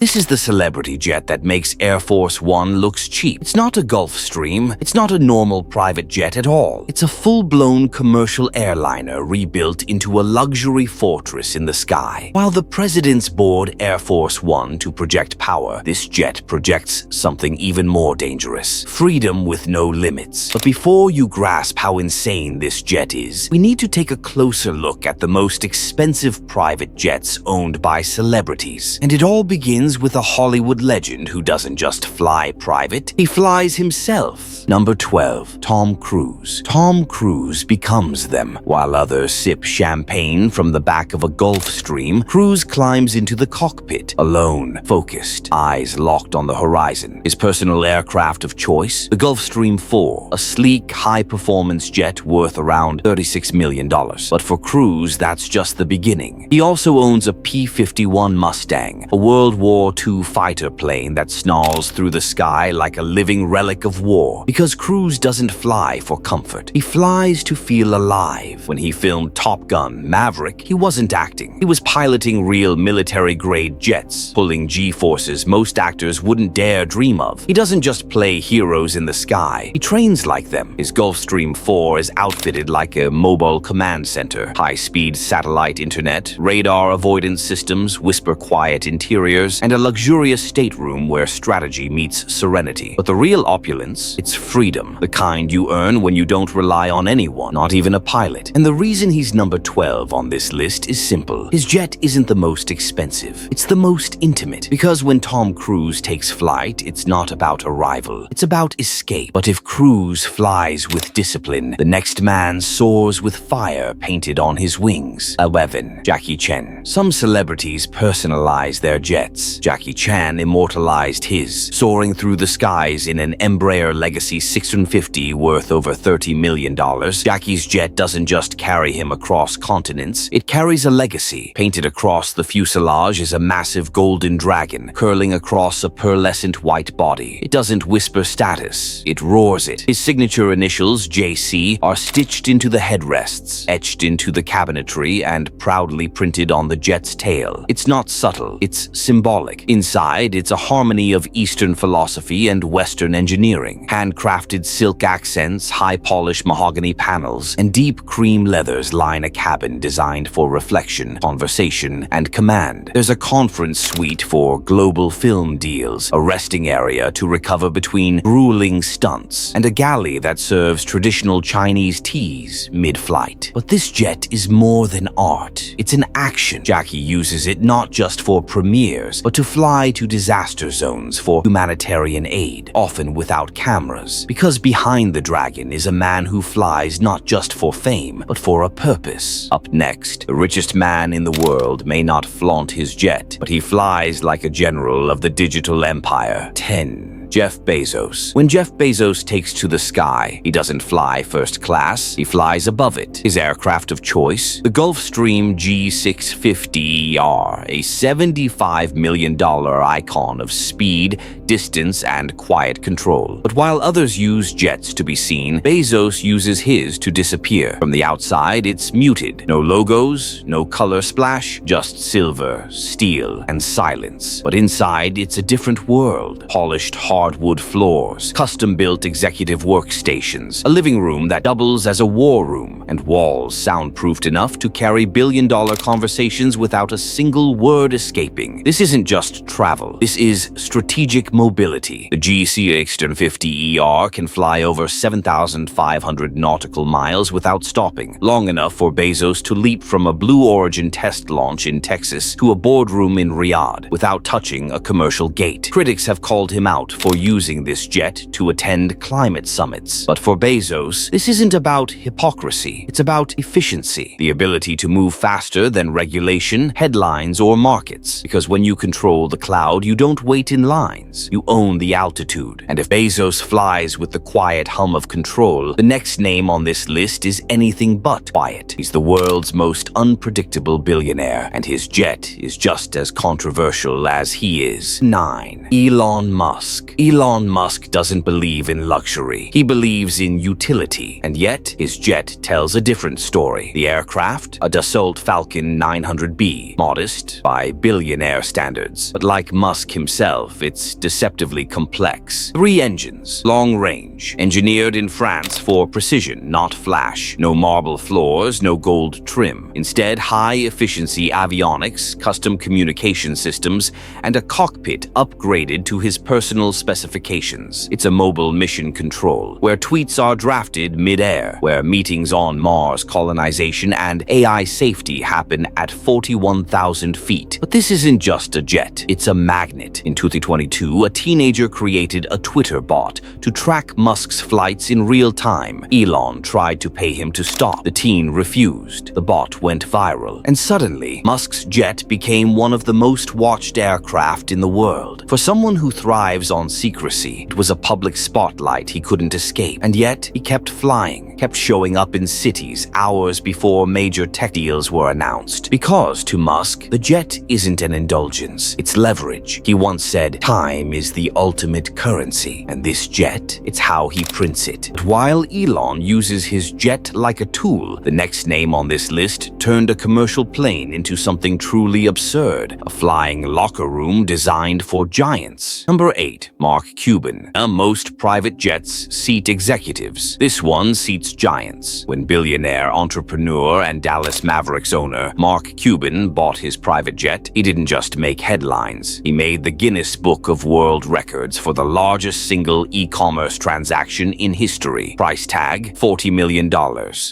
This is the celebrity jet that makes Air Force One looks cheap. It's not a Gulfstream. It's not a normal private jet at all. It's a full-blown commercial airliner rebuilt into a luxury fortress in the sky. While the presidents board Air Force One to project power, this jet projects something even more dangerous: freedom with no limits. But before you grasp how insane this jet is, we need to take a closer look at the most expensive private jets owned by celebrities. And it all begins with a Hollywood legend who doesn't just fly private, he flies himself. Number 12. Tom Cruise. Tom Cruise becomes them. While others sip champagne from the back of a Gulfstream, Cruise climbs into the cockpit, alone, focused, eyes locked on the horizon. His personal aircraft of choice? The Gulfstream 4, a sleek, high-performance jet worth around $36 million. But for Cruise, that's just the beginning. He also owns a P-51 Mustang, a World War II fighter plane that snarls through the sky like a living relic of war. Because Cruise doesn't fly for comfort. He flies to feel alive. When he filmed Top Gun: Maverick, he wasn't acting. He was piloting real military-grade jets, pulling G-forces most actors wouldn't dare dream of. He doesn't just play heroes in the sky. He trains like them. His Gulfstream 4 is outfitted like a mobile command center. High-speed satellite internet, radar avoidance systems, whisper-quiet interiors, and a luxurious stateroom where strategy meets serenity. But the real opulence, it's freedom. The kind you earn when you don't rely on anyone, not even a pilot. And the reason he's number 12 on this list is simple. His jet isn't the most expensive. It's the most intimate. Because when Tom Cruise takes flight, it's not about arrival. It's about escape. But if Cruise flies with discipline, the next man soars with fire painted on his wings. 11. Jackie Chan. Some celebrities personalize their jets. Jackie Chan immortalized his, soaring through the skies in an Embraer Legacy 650 worth over $30 million. Jackie's jet doesn't just carry him across continents, it carries a legacy. Painted across the fuselage is a massive golden dragon, curling across a pearlescent white body. It doesn't whisper status, it roars it. His signature initials, JC, are stitched into the headrests, etched into the cabinetry, and proudly printed on the jet's tail. It's not subtle, it's symbolic. Inside, it's a harmony of Eastern philosophy and Western engineering. Handcrafted silk accents, high-polished mahogany panels, and deep cream leathers line a cabin designed for reflection, conversation, and command. There's a conference suite for global film deals, a resting area to recover between grueling stunts, and a galley that serves traditional Chinese teas mid-flight. But this jet is more than art. It's an action. Jackie uses it not just for premieres, but to fly to disaster zones for humanitarian aid, often without cameras. Because behind the dragon is a man who flies not just for fame, but for a purpose. Up next, the richest man in the world may not flaunt his jet, but he flies like a general of the digital empire. 10. Jeff Bezos. When Jeff Bezos takes to the sky, he doesn't fly first class, he flies above it. His aircraft of choice? The Gulfstream G650ER, a $75 million icon of speed, distance, and quiet control. But while others use jets to be seen, Bezos uses his to disappear. From the outside, it's muted. No logos, no color splash, just silver, steel, and silence. But inside, it's a different world. Polished hardwood floors, custom-built executive workstations, a living room that doubles as a war room, and walls soundproofed enough to carry billion-dollar conversations without a single word escaping. This isn't just travel. This is strategic mobility. The G650ER can fly over 7,500 nautical miles without stopping, long enough for Bezos to leap from a Blue Origin test launch in Texas to a boardroom in Riyadh without touching a commercial gate. Critics have called him out for using this jet to attend climate summits. But for Bezos, this isn't about hypocrisy. It's about efficiency, the ability to move faster than regulation, headlines, or markets. Because when you control the cloud, you don't wait in lines. You own the altitude. And if Bezos flies with the quiet hum of control, the next name on this list is anything but quiet. He's the world's most unpredictable billionaire, and his jet is just as controversial as he is. 9. Elon Musk. Elon Musk doesn't believe in luxury. He believes in utility, and yet his jet tells a different story. The aircraft, a Dassault Falcon 900B, modest by billionaire standards. But like Musk himself, it's deceptively complex. 3 engines, long range, engineered in France for precision, not flash. No marble floors, no gold trim. Instead, high-efficiency avionics, custom communication systems, and a cockpit upgraded to his personal specifications. It's a mobile mission control, where tweets are drafted mid-air, where meetings on Mars colonization and AI safety happen at 41,000 feet. But this isn't just a jet, it's a magnet. In 2022, a teenager created a Twitter bot to track Musk's flights in real time. Elon tried to pay him to stop. The teen refused. The bot went viral, and suddenly, Musk's jet became one of the most watched aircraft in the world. For someone who thrives on secrecy, it was a public spotlight he couldn't escape. And yet, he kept flying, kept showing up in cities hours before major tech deals were announced. Because, to Musk, the jet isn't an indulgence, it's leverage. He once said, "Time is the ultimate currency," and this jet, it's how he prints it. But while Elon uses his jet like a tool, the next name on this list turned a commercial plane into something truly absurd, a flying locker room designed for giants. Number 8. Mark Cuban. Most private jets seat executives. This one seats giants. When billionaire entrepreneur and Dallas Mavericks owner Mark Cuban bought his private jet, he didn't just make headlines. He made the Guinness Book of World Records for the largest single e-commerce transaction in history. Price tag, $40 million.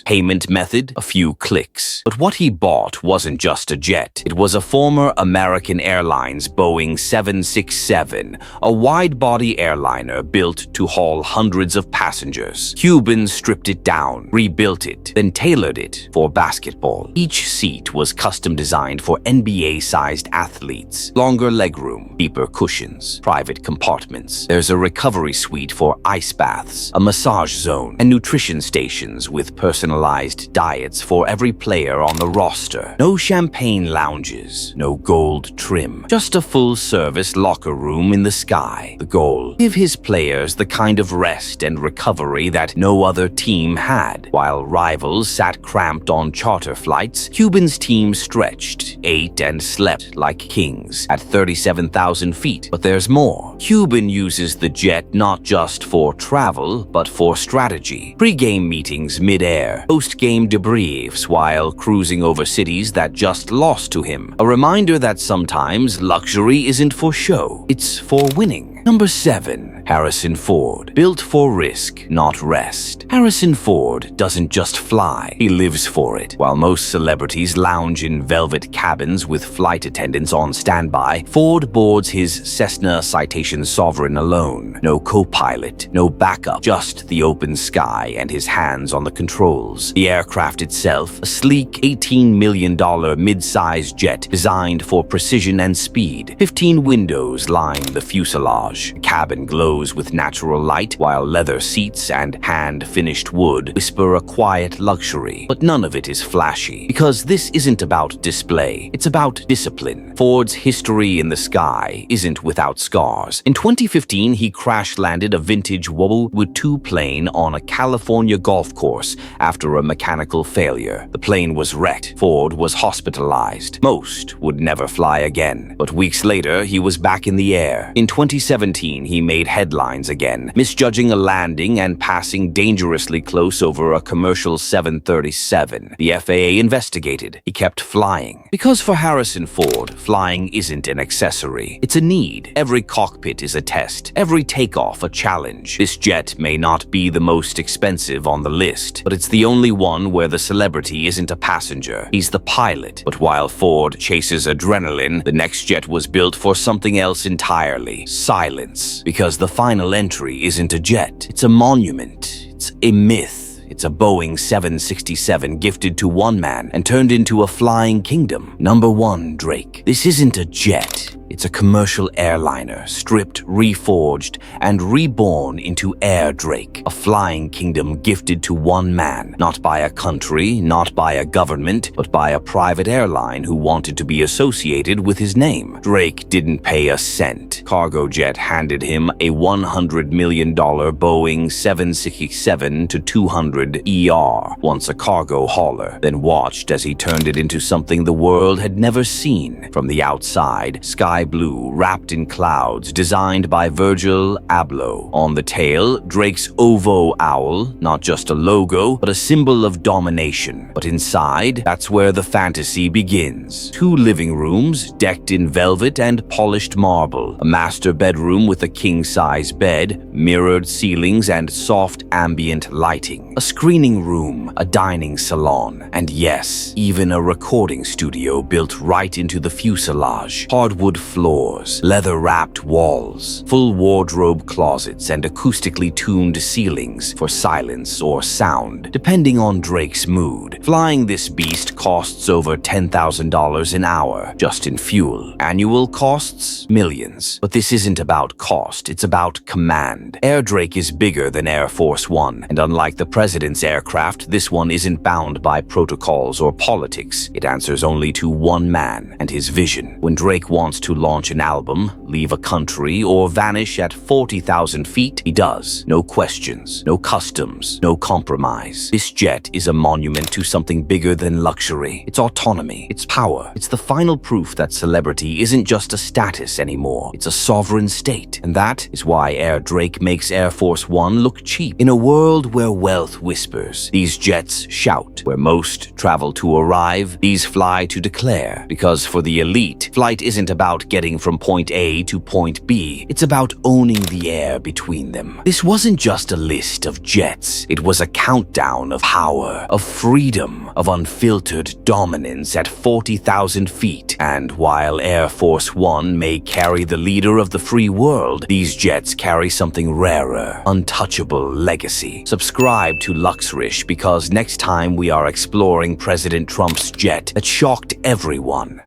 Payment method, a few clicks. But what he bought wasn't just a jet. It was a former American Airlines Boeing 767, a wide-body airliner built to haul hundreds of passengers. Cuban stripped it down, rebuilt it, then tailored it for basketball. Each seat was custom designed for NBA-sized athletes. Longer legroom, deeper cushions, private compartments. There's a recovery suite for ice baths, a massage zone, and nutrition stations with personalized diets for every player on the roster. No champagne lounges, no gold trim, just a full-service locker room in the sky. The goal: give his players the kind of rest and recovery that no other team had. While rivals sat cramped on charter flights, Cuban's team stretched, ate, and slept like kings at 37,000 feet. But there's more. Cuban uses the jet not just for travel, but for strategy. Pre-game meetings mid-air, post-game debriefs while cruising over cities that just lost to him. A reminder that sometimes luxury isn't for show, it's for winning. Number 7. Harrison Ford. Built for risk, not rest. Harrison Ford doesn't just fly, he lives for it. While most celebrities lounge in velvet cabins with flight attendants on standby, Ford boards his Cessna Citation Sovereign alone. No co-pilot, no backup, just the open sky and his hands on the controls. The aircraft itself, a sleek $18 million mid-size jet designed for precision and speed. 15 windows line the fuselage. The cabin glows with natural light, while leather seats and hand-finished wood whisper a quiet luxury. But none of it is flashy, because this isn't about display, it's about discipline. Ford's history in the sky isn't without scars. In 2015, he crash-landed a vintage World War II plane on a California golf course after a mechanical failure. The plane was wrecked. Ford was hospitalized. Most would never fly again. But weeks later, he was back in the air. In 2017, he made headlines again, misjudging a landing and passing dangerously close over a commercial 737. The FAA investigated. He kept flying. Because for Harrison Ford, flying isn't an accessory. It's a need. Every cockpit is a test. Every takeoff a challenge. This jet may not be the most expensive on the list, but it's the only one where the celebrity isn't a passenger. He's the pilot. But while Ford chases adrenaline, the next jet was built for something else entirely. Silence. Because the final entry isn't a jet. It's a monument. It's a myth. It's a Boeing 767 gifted to one man and turned into a flying kingdom. Number 1, Drake. This isn't a jet. It's a commercial airliner, stripped, reforged, and reborn into Air Drake, a flying kingdom gifted to one man, not by a country, not by a government, but by a private airline who wanted to be associated with his name. Drake didn't pay a cent. Cargojet handed him a $100 million Boeing 767-200ER, once a cargo hauler, then watched as he turned it into something the world had never seen. From the outside, sky blue, wrapped in clouds, designed by Virgil Abloh. On the tail, Drake's ovo owl, not just a logo, but a symbol of domination. But inside, that's where the fantasy begins. 2 living rooms, decked in velvet and polished marble, a master bedroom with a king-size bed, mirrored ceilings and soft ambient lighting, a screening room, a dining salon, and yes, even a recording studio built right into the fuselage. Hardwood floors, leather-wrapped walls, full wardrobe closets, and acoustically tuned ceilings for silence or sound, depending on Drake's mood. Flying this beast costs over $10,000 an hour, just in fuel. Annual costs? Millions. But this isn't about cost, it's about command. Air Drake is bigger than Air Force One, and unlike the president's aircraft, this one isn't bound by protocols or politics. It answers only to one man and his vision. When Drake wants to launch an album, leave a country, or vanish at 40,000 feet, he does. No questions, no customs, no compromise. This jet is a monument to something bigger than luxury. It's autonomy, it's power. It's the final proof that celebrity isn't just a status anymore. It's a sovereign state. And that is why Air Drake makes Air Force One look cheap. In a world where wealth whispers, these jets shout. Where most travel to arrive, these fly to declare. Because for the elite, flight isn't about getting from point A to point B. It's about owning the air between them. This wasn't just a list of jets. It was a countdown of power, of freedom, of unfiltered dominance at 40,000 feet. And while Air Force One may carry the leader of the free world, these jets carry something rarer, untouchable legacy. Subscribe to Luxrish because next time we are exploring President Trump's jet that shocked everyone.